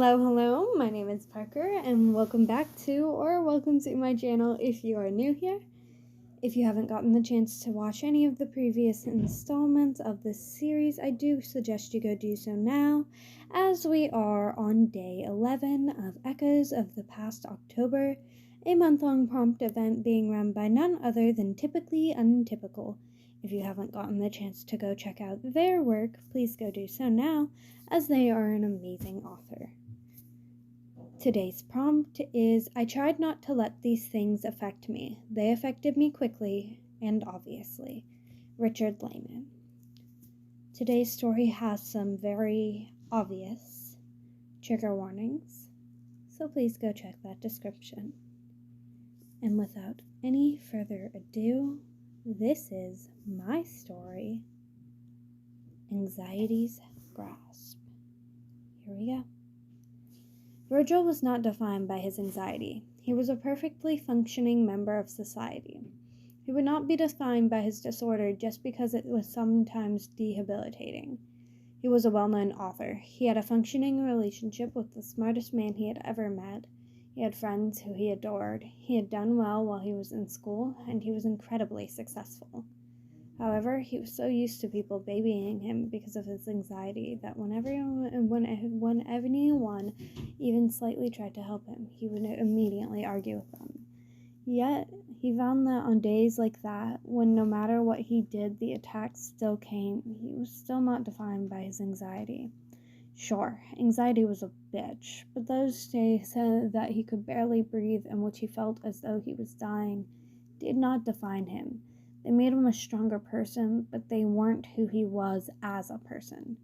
Hello, my name is Parker, and welcome to my channel if you are new here. If you haven't gotten the chance to watch any of the previous installments of this series, I do suggest you go do so now, as we are on day 11 of Echoes of the Past October, a month-long prompt event being run by none other than Typically Untypical. If you haven't gotten the chance to go check out their work, please go do so now, as they are an amazing author. Today's prompt is, I tried not to let these things affect me. They affected me quickly and obviously. Richard Lehman. Today's story has some very obvious trigger warnings, so please go check that description. And without any further ado, this is my story, Anxiety's Grasp. Here we go. Virgil was not defined by his anxiety. He was a perfectly functioning member of society. He would not be defined by his disorder just because it was sometimes debilitating. He was a well-known author. He had a functioning relationship with the smartest man he had ever met. He had friends who he adored. He had done well while he was in school, and he was incredibly successful. However, he was so used to people babying him because of his anxiety that when anyone even slightly tried to help him, he would immediately argue with them. Yet, he found that on days like that, when no matter what he did, the attacks still came, he was still not defined by his anxiety. Sure, anxiety was a bitch, but those days that he could barely breathe and which he felt as though he was dying did not define him. They made him a stronger person, but they weren't who he was as a person.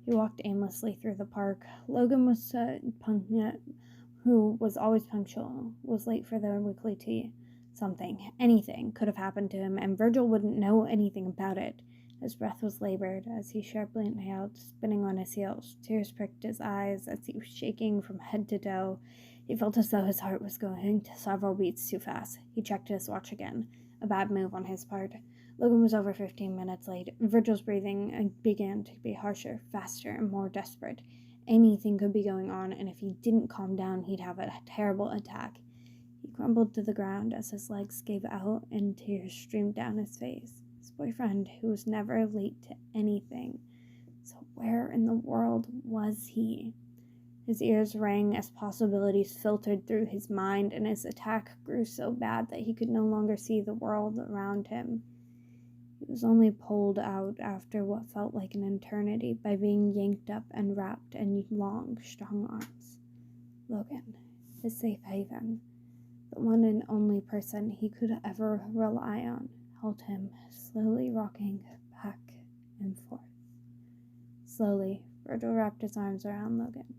He walked aimlessly through the park. Logan was who was always punctual, was late for their weekly tea. Anything could have happened to him, and Virgil wouldn't know anything about it. His breath was labored as he sharply inhaled, spinning on his heels. Tears pricked his eyes as he was shaking from head to toe. He felt as though his heart was going several beats too fast. He checked his watch again. A bad move on his part. Logan was over 15 minutes late. Virgil's breathing began to be harsher, faster, and more desperate. Anything could be going on, and if he didn't calm down, he'd have a terrible attack. He crumbled to the ground as his legs gave out and tears streamed down his face. His boyfriend, who was never late to anything. So where in the world was he? His ears rang as possibilities filtered through his mind, and his attack grew so bad that he could no longer see the world around him. He was only pulled out after what felt like an eternity by being yanked up and wrapped in long, strong arms. Logan, his safe haven, the one and only person he could ever rely on, held him, slowly rocking back and forth. Slowly, Virgil wrapped his arms around Logan.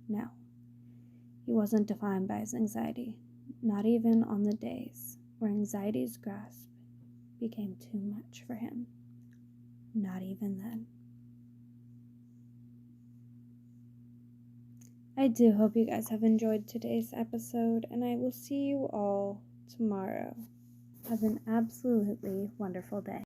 No, he wasn't defined by his anxiety, not even on the days where anxiety's grasp became too much for him. Not even then. I do hope you guys have enjoyed today's episode, and I will see you all tomorrow. Have an absolutely wonderful day.